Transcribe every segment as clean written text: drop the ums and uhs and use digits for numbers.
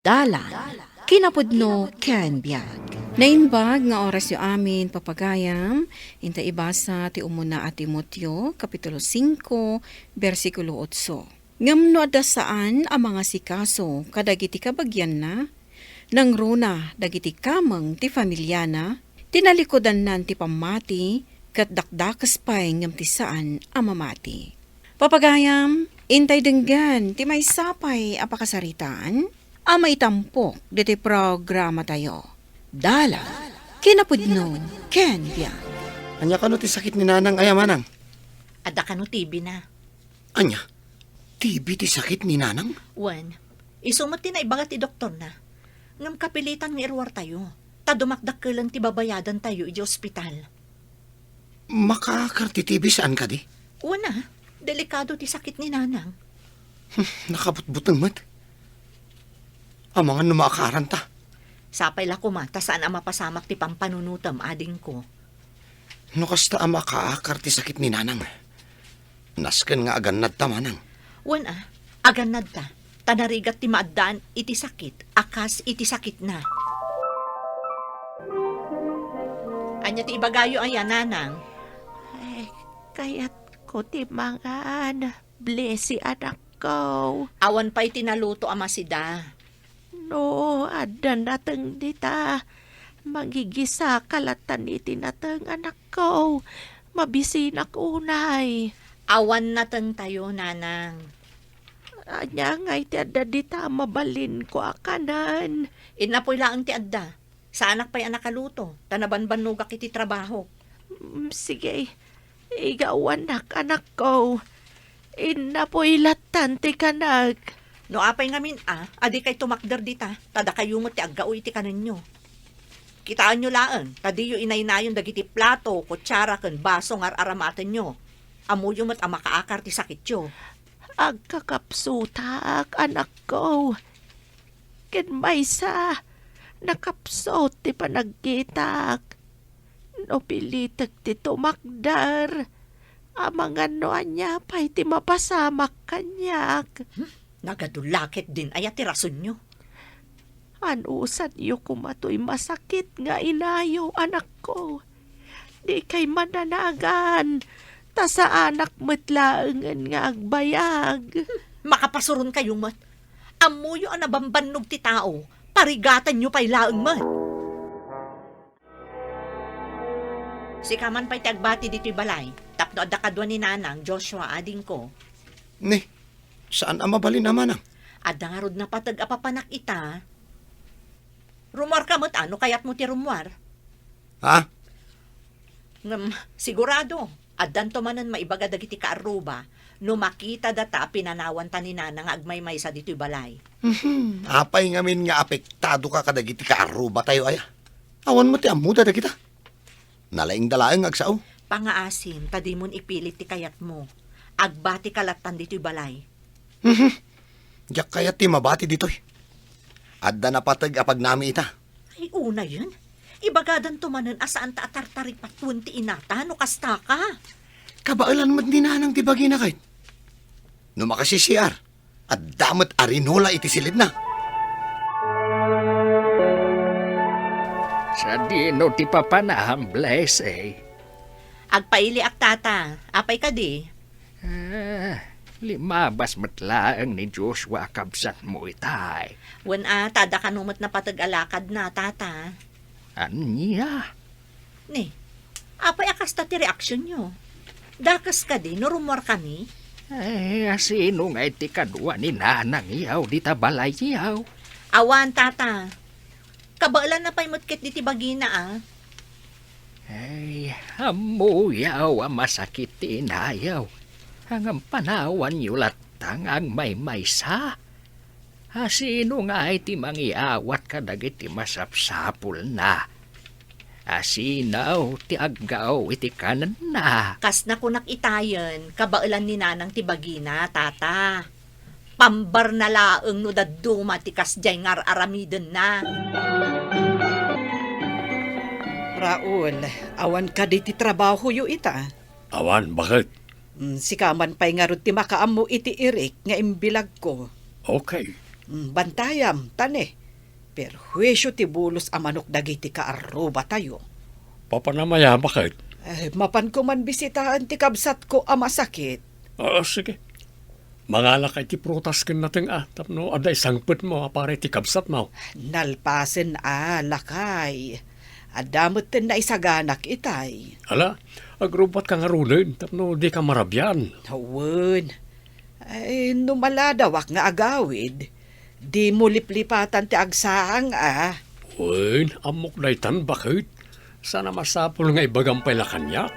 Dalan, kinapudno ken biag. Nainbag nga oras yu amin papagayam, inta ibasa ti umuna at Timoteo, Kapitulo 5, versikulo 8. Ngamno adasaan ang mga sikaso kadagiti kabagyan na, nang runa dagiti kameng ti familya na, tinalikodan nan ti pamati, kat dakdakas pay ngam ti saan ang mamati. Papagayam, intay denggan ti may sapay apakasaritaan, may tampok diti programa tayo. Dala, kinapudno, ken biag. Anya kano ti sakit ni nanang ayamanang? Ada ka no TB na. Anya, TB ti sakit ni nanang? Wan, isumot ti na ibagat ti doktor na. Ngam kapilitan nga irwar tayo. Ta dumakdak ka lang ti babayadan tayo iti ospital. Makakar ti TB saan ka di? Una, delikado ti sakit ni nanang. Nakabutbutang mat. Ang mga numakaran ta. Sapay la kumata saan ang mapasamak ti pampanunutam ading ko. No kasta ang makaakar ti sakit ni nanang. Nasken nga aganad ta manang. Wan aganad ta. Tanarigat ti maadaan iti sakit, akas iti sakit na. Anya ti ibagayo ayan nanang. Ay, kaya't ko ti mangan. Blessy anak ko. Awan pa'y tinaluto ama sida. No, adan nateng dita. Magigisa kalatan iti nateng anak ko. Mabisinak unay. Awan nateng tayo nanang. Anya nga iti adda dita mabalin ko akanan. Inapoy laang ti adda. Sa anak pa'y anak kaluto. Tanabanbanugak iti trabaho. Sige, igawanak anak ko. Inapoy latan ti kanag. No apay ngamin adi kay tumakder dita. Tada kayo mo ti aggao iti kaninyo. Kitaan nyo laan. Tadi yu inaynayon dagiti plato, kutsara, ken baso ngar aramatan nyo. Amuyo mo't makaakar ti sakit yo. Agkakapsutak anak ko. Ken maysa, nakapsot ti panagkitak. No pilitek ti tumakdar. Amangan no anya pa'y ti mapasamak kanyak. Nagadulakit din ayat ti rason nyo. Anusan yu kumatoy masakit nga inayo anak ko. Di kay mananagan. Ta sa anak metlaengen nga agbayag. Makapasuron kayo mat. Amuyo ang nabambannog ti tao. Parigatan nyo pa'y laeng mat. Si kaman pa'y tagbati dito'y balay. Tapno adda kadwa ni nanang Joshua ading ko. Ni, saan ang mabalin naman ang? Adda nga rod na patag apapanak ita. Rumor ka mo't ano kayat mo ti rumwar? Ha? Sigurado. Addan to manan maibaga dagiti kaaruba. No makita data pinanawan ta ni nanang agmaymay sa dito'y balay. Apay ngamin nga apektado ka kadagiti kaaruba tayo aya. Awan mo ti amuda da kita. Nalaing dalaeng agsao. Pangaasim, tadi mon ipilit ti kayat mo. Agbati kalatan dito'y balay. Diyak kaya ti mabati ditoy. Adda na patag apag nami ita. Ay, una yun. Ibagadan to manan asaan ta atartari patun ti inata no kasta ka. Kabailan mo't ni nanang ti bagina kahit. No makasisiyar. At damat arinola iti silid na. Sa dino ti papanaham bless Agpaili ak tata. Apay ka di. Limabas matlaang ni Joshua kabsat mo itay. Wan tada kanumot na patag-alakad na tata. Anya? Ni, apay akas ta ti reaksyon nyo. Dakas ka di, no rumor kami. Sino nga iti kadwa ni nanang iyaw di tabalay iyaw? Awan tata. Kabailan na pa'y mutkit di ti bagina Amuyaw ang masakit inayaw. Ang panawan yu latang ang may maysa. Sino nga iti mangiawat kadagiti masapsapul na. Asinaw ti aggaw iti kanan na. Kas na kunak itayan, kabailan ni nanang ti bagina, tata. Pambar na laeng no daduma ti kasjay ngar aramiden na. Raul, awan ka di ti trabaho yu ita. Awan, bakit? Si kaman pa'y nga ron ti makaam mo iti irik nga imbilag ko. Okay. Bantayam, tane. Perhuesyo ti bulos a manok dagiti kaaruba tayo. Papanamaya, bakit? Mapan ko man bisitahan ti kabsat ko a masakit. Sige. Mangala kay ti prutas ken nating tapno aday sangpet mo apare ti kabsat mo. Nalpasen lakay. Adamot ten na isaganak itay. Ala, agrubat ka nga runin tapno di ka marabyan. Hawon. Ay, numaladawak nga agawid. Di mo liplipatan ti agsaang Uy, amok daytan bakit? Sana masapol nga ibagampay la kanyak.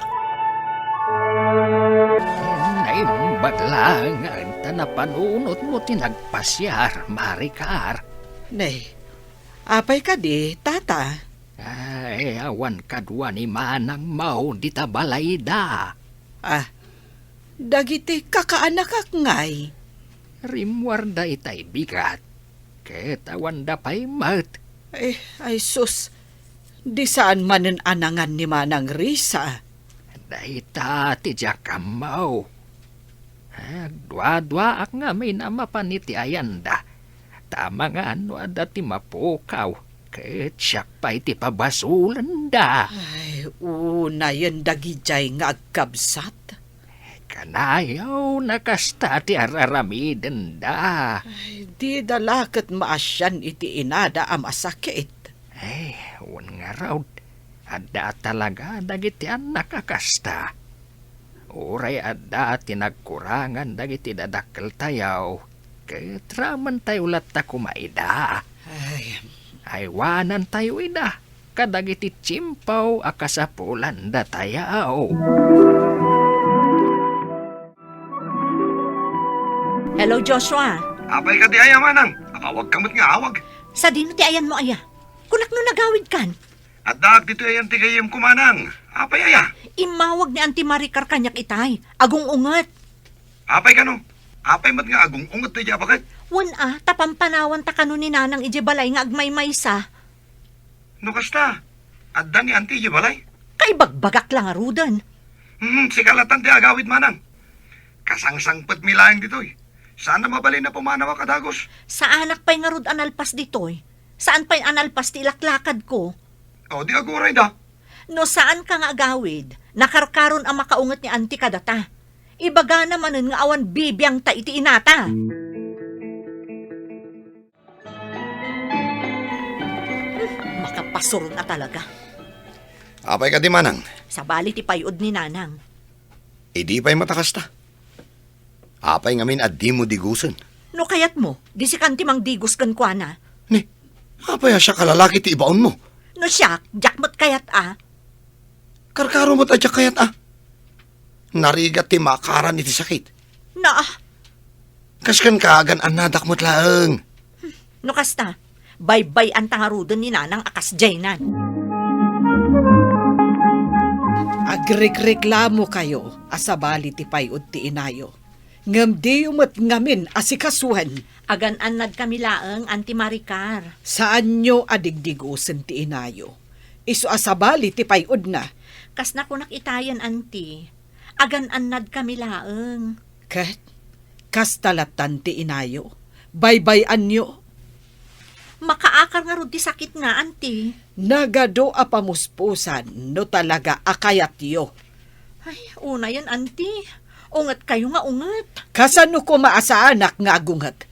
Badlangan ta na panunot mo tinagpasyar, Marikar. Nay, apay ka di, tata. Ay, awan kadwa ni Manang Mau di ta balayda. Dagiti kakaanak ngay. Rimwarda itay bigat. Ket awan da pay mat. Ay sus, di saan manen anangan ni Manang Risa. Dayta ti Jakamaw. Dua-dua ak nga may namapaniti ayanda. Tama nga ano ada ti mapukaw. Ket siya pa iti pabasulan da. Ay, una yan dagijay nga agkabsat. Kanayaw nakasta ti araramiden da. Ay, di dalakat maasyan iti inada ang masakit. Ay, wan nga raw. Ada talaga dagiti anak kakasta. Uray ada tinagkurangan dagiti dadakkel tayaw. Ket raman tayo latta kumaida. Ay wanan tayo ida. Kadagiti tsimpaw akasapulan da tayaw. Hello, Joshua. Apay ka di aya, Manang. Akawag kamot nga awag. Sa dino ti ayan mo, aya? Kunak no nagawid kan? At daag dito ayan tigayim ko, Manang. Apay aya. Imawag ni Auntie Maricar kanyak itay. Agong ungat. Apay ka no. Apay mat nga agong ungot tayo bakit? Wan tapampanawan ta kano ni Nanang ijebalay nga agmay-maysa. No kasta. Adda ni Auntie balay. Kay bagbagak lang arudan. Sigalatan ti agawid, Manang. Kasangsangpet milayang ditoy. Sana mabalay na pumanawa kadagos. Sa anak pa'y nga rud analpas ditoy. Saan pa'y analpas ti ilaklakad ko? O di aguray da. No saan ka nga agawid? Nakarkaron ang makaungat ni Auntie kadata. Ibaga naman nga awan bibiyang ta iti inata. Makapasuro na talaga. Apay ka di, Manang. Sa bali ti payod ni Nanang. Idi pa'y matakasta. Apay ngamin at di mo digusan. No kayat mo, di si kanti mang digos kan kwa na. Ni, apay siya kalalaki ti ibaon mo. No siya, jakmot kayat Karkaro mo tadya kayat Narigat ti makaran iti sakit. Na Kaskan kaagan anadak mo't laeng. no kasta, bye-bye ang tangarudan ni Nanang akas jaynan. Agrekreklamo kayo, asabali ti payod ti inayo. Ngam di umot ngamin asikasuhan. Agan-anad kami laeng, Auntie Maricar. Saan nyo adigdigusan ti inayo? Isu asabali ti payod na. Kas na kunak itayan, Auntie. Agan-anad kami laeng. Kat, kastalatan ti inayo. Bye-bye nyo. Makaakar nga rod ti sakit nga, Auntie. Nagado a pamuspusan no talaga akayat yo. Ay, una yan, Auntie. Ungat kayo nga ungat. Kasano ko maasaanak nga agungat.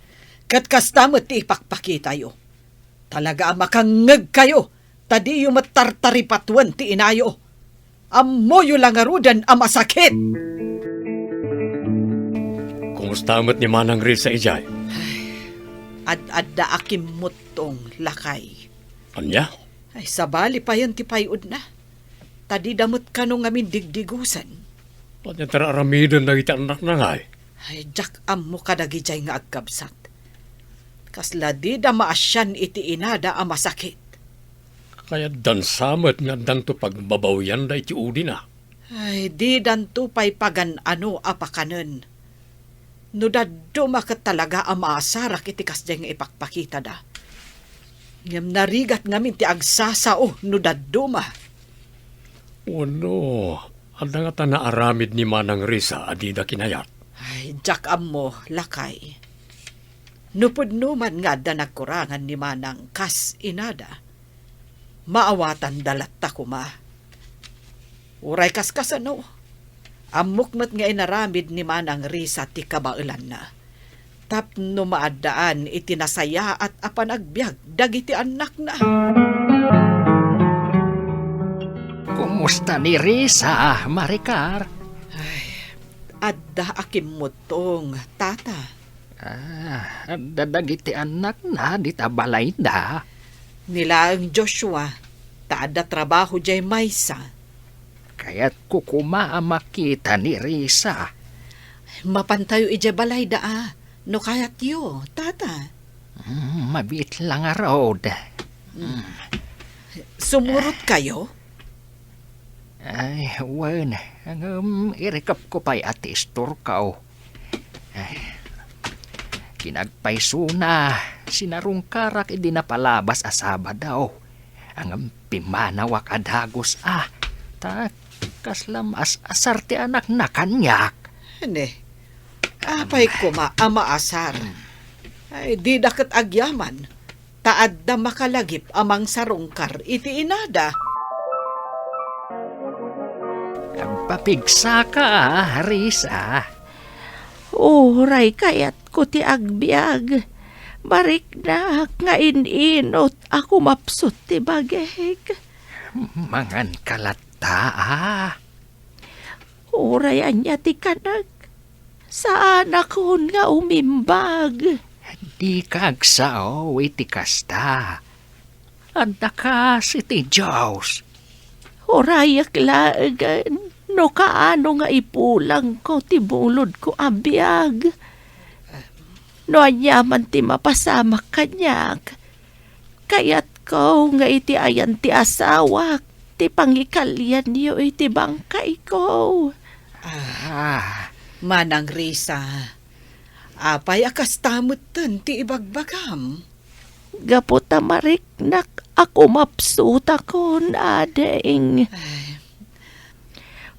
Kat kastamot ti ipakpakita yo. Talaga makangag kayo. Tadi yung matartaripatuan ti inayo. Amoyo lang arudan ang masakit. Kumusta mo't ni Manang Risa ijay? Ad-adda akim mutong lakay. Anya? Ay, sabali pa yan ti payod na. Tadi damot ka nung amin digdigusan. Anya tararamidan na iti anak na nga Ay, jak am mo kadagijay nga agkabsat. Kasla di da maasyan iti inada ang masakit. Kaya dansamat nga dan to pagbabawyan da iti udi na. Ay, di danto pa'y pagan ano apakanen. No daddo makat talaga ang maasarak iti kasjay nga ipakpakita da. Ngam narigat ngamin ti agsasao no daddo ma. Ano, ada nga ta naaramid ni Manang Risa adida kinayat. Ay, jak am mo, lakay. Nupod numan nga da nagkurangan ni manang kas inada. Maawatan dalat ta kuma. Uray kaskasano. Amukmat nga inaramid ni manang Risa ti kabailan na. Tapno maadaan itinasaya at apanagbiag dagiti anak na. Kumusta ni Risa, Maricar? Adda akim mo tong tata. Dadagiti anak na, di tabalay da. Nila ang Joshua, taada trabaho jay maysa. Kaya't kukuma makita ni Risa. Mapantayo ija balay daa, no kayat yo, tata. Mabit lang a road. Sumurot kayo? Ay, wan. Ang irikap ko pa'y atistor kao. Kinagpaysuna, sinarong karak idi napalabas asaba daw. Ang pimanawak adagos ta kaslam asar ti anak na kanyak. Hindi. Apay ko maasar. Ay, di dakat agyaman. Taad da makalagip amang sarungkar iti inada. Papigsa ka, Risa. Uray kayat ko ti agbiag. Barik na nga ininot ako mapsot ti bageg. Mangan kalata, Uray anya ti kanag. Saan akon nga umimbag? Di kagsao iti kasta. Anda ka si ti Diyos. Urayak laagan. No kaano nga ipulang ko ti bulod ko abiyag. No anyaman ti mapasamak kanyak. Kayat ko nga iti ayan ti asawak. Ti pangikalyan niyo iti bangkay ko. Manang Risa, apay akas tamutan ti ibagbagam. Gaputa mariknak ako mapsuta ko adeng.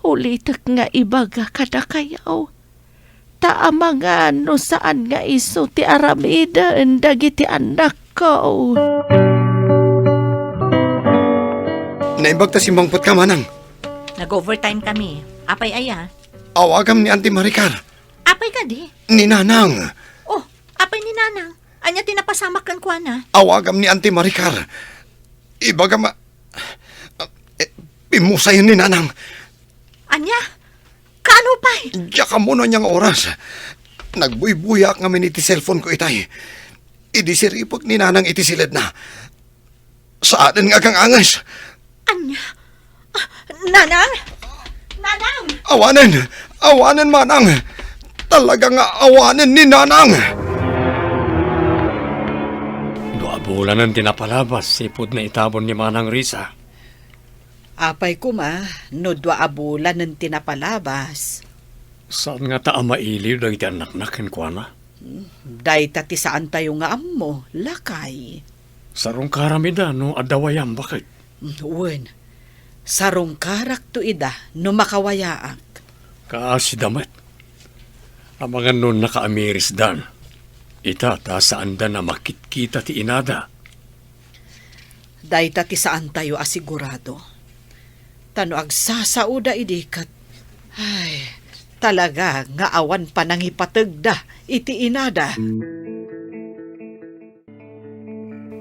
Ulitak nga ibaga kada kayaw. Taama nga no saan nga iso ti aramida dagiti anak ko. Naimbag ta si Mangpot ka, manang. Nag-overtime kami. Apay aya. Awagam ni Auntie Maricar. Apay ka di. Ni Nanang. Oh, apay ni Nanang. Anya tinapasamak kan kwa na. Awagam ni Auntie Maricar. Ibaga pimusayan ni Nanang. Anya? Kano pa'y? Diya ka muna niyang oras. Nagbuybuyak nga iti cellphone ko itay. Idi siripag ni Nanang iti silid na. Sa atin nga kang angas. Anya? Nanang? Nanang! Awanan manang. Talaga nga awanan ni Nanang. Dua bulan ang tinapalabas, sipod na itabon ni Manang Risa. Apay ko no dwa abulan ng tinapalabas. Saan nga ta mailiw dagiti anak-nakin ko na? Day tati saan tayo nga ammo, lakay. Sarong karamida no adawayam bakit? Uwan, sarong karak to ida no makawayaak. Kaasi damat. Ang mga nun nakaamiris dan. Ita ta saan da na makitkita ti inada. Day tati saan tayo asigurado. Tano agsasauda idikat. Ay, talaga nga awan pa nang ipatagda iti inada.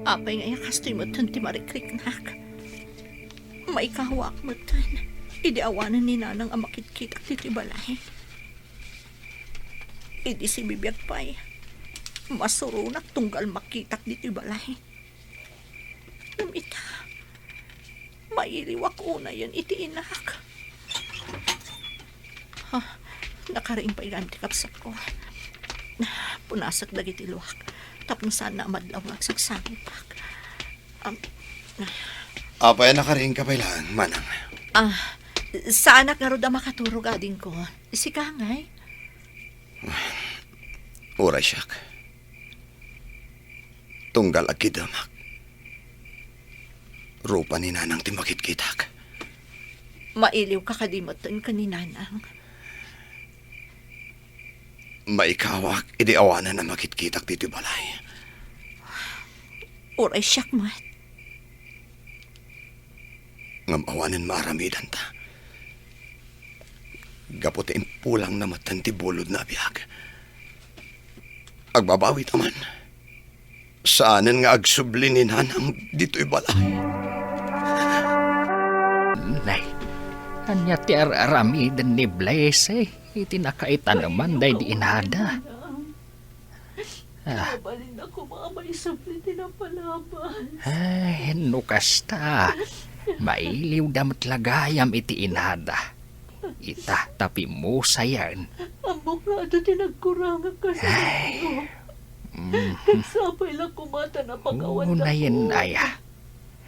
Apay nga kastoy mo tan ti marikriknak. Maikahawak mo tan. Idi awanan ni Nanang ang makitkita ti balay. Idi si bibiyag pa'y. Masurunak tunggal makitak di balay. Umita. Mailiwak una yan iti inak. Nakaraing pa ilan ti kapsat ko. Punasak dagiti luwak. Tapos sana madlaw nagsigsagipak. Apay nakaring ka lang, manang. Sa anak nga roda makaturog ading ko. Si Kangay. Uray siyak. Tunggal agidamak. Rupa ni Nanang timakit-kitak. Mailiw ka kadimatan ka ni Nanang. Maikawak, idi awanan na makitkitak dito balay. Oray siyak mat. Ngam awanan maaramidan ta. Gaputin pulang na matanti bulod na biyag. Agbabawi taman. Saanan nga agsubli ni nanang dito'y balay. Nay, anya ti aramidan ni Blaise, iti nakaita naman day di inada. Balin ako mga may sabli din ang palaban. Ay, no kasta. Mailiw damat lagayam iti inada. Ita tapi mo sayan. Ang bukado tinagkurangan ka sa inyo. Kagsabay lang kumata na pag-awan na Unayan ko. aya.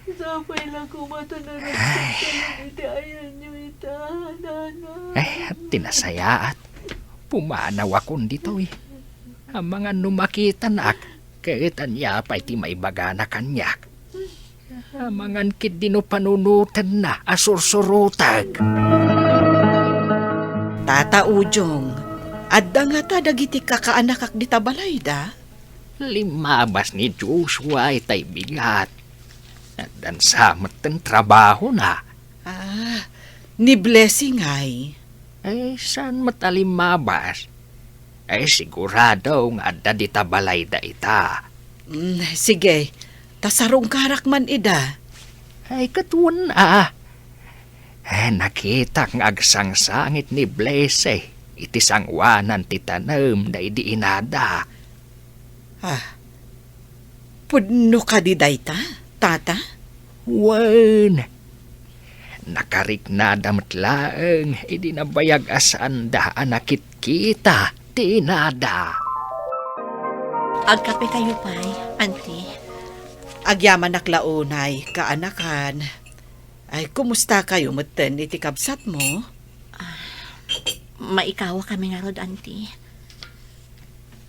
Sabay lang kumata na respeto iti ayan nyo ita, nanay. At tinasayaat. Pumanaw akong dito eh. Ang mga numakitan ak, kaitan niya pa iti maibaga na kanyak. Ang mga kid panunutan na asursurutag. Tata Ujong, adda nga ta dagiti kakaanakak di tabalay da? Limabas ni Joshua itay bigat. At dan samat ng trabaho na. Ah, ni Blessing ay. Ay, saan matalimabas? Ay, sigurado nga adda di tabalay da ita. Sige, tasarong karak man ida. Ay, katuan na. Ay, nakita ng agsangsangit ni Blaise. Iti sangwanan ti tanem da idi inada. Pudno ka di dayta, tata? Wen. Nakarik na damatlaeng idi nabayag asanda anakit kita ti inada. Agkape kayo pay, auntie. Agyaman naklaunay, kaanakan. Ay, kumusta kayo meten iti kabsat mo? Maikawa kami nga rod, auntie.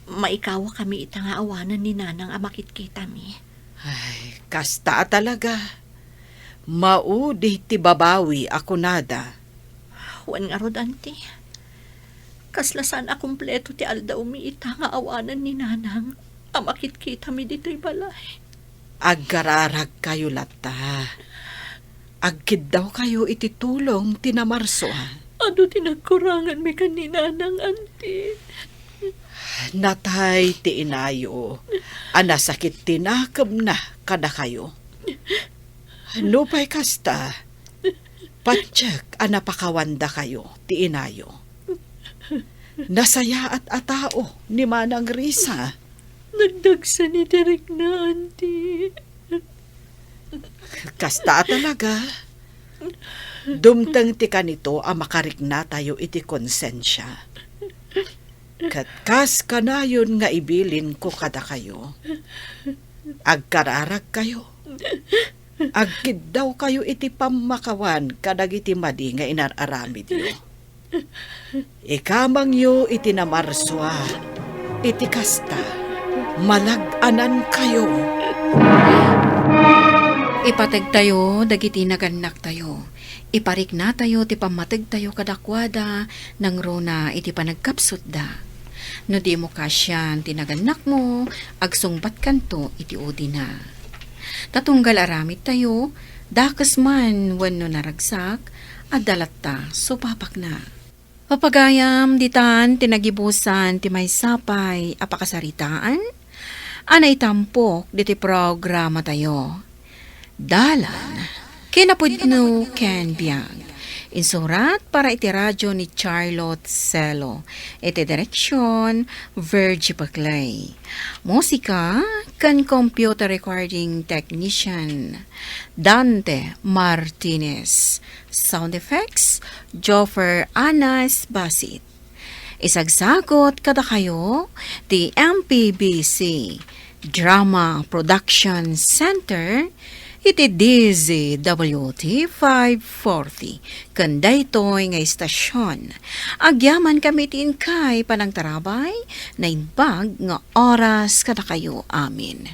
Maikawa kami ita nga awanan ni nanang amakit kita mi. Ay, kasta talaga. Maudi ti babawi ako nada. Wan nga rod, auntie. Kaslasan a kumpleto ti aldaw mi ita nga awanan ni nanang amakit kita mi dito'y balay. Aggararag kayo lata. Agkid daw kayo iti tulong tinamarso. Ano tinagkurangan mi kanina ng auntie? Natay ti inayo. Anasakit tinakam na kada kayo. Nupay kasta. Patsyek anapakawanda kayo ti inayo. Nasaya at atao ni Manang Risa. Nagdagsa ni Derek na, auntie. Kasta talaga. Dumteng ti kanito ang makarik na tayo iti konsensya. Katkas ka na yun nga ibilin ko kada kayo. Agkararag kayo. Agkid daw kayo iti pamakawan kadag iti madi nga inararamid yo. Ikamang yo iti namarswa. Iti kasta. Malaganan kayo. Ipateg tayo, dagiti naganak tayo. Iparik na tayo, ti pamateg tayo kadakwada, nang rona iti panagkapsot da. No di mo kasyan, tinaganak mo, agsungbat kanto, iti udi na. Tatunggal aramid tayo, dakas man, wano naragsak, adalat ta, supapak na. Papagayam, ditan, tinagibusan, ti may sapay, apakasaritaan, anay tampok, diti programa tayo. Dalan, kinapudno Ken Biag. Insurat para iti radyo ni Charlotte Celo. Iti direksyon, Virgie Paclay. Musika, kan computer recording technician, Dante Martinez. Sound effects, Joffer Anas Basit. Isagsagot kada kayo, the MPBC Drama Production Center, iti DZWT 540. Kanday to'y nga istasyon. Agyaman kami tin kay panang tarabay, na inbag nga oras kada kayo amin.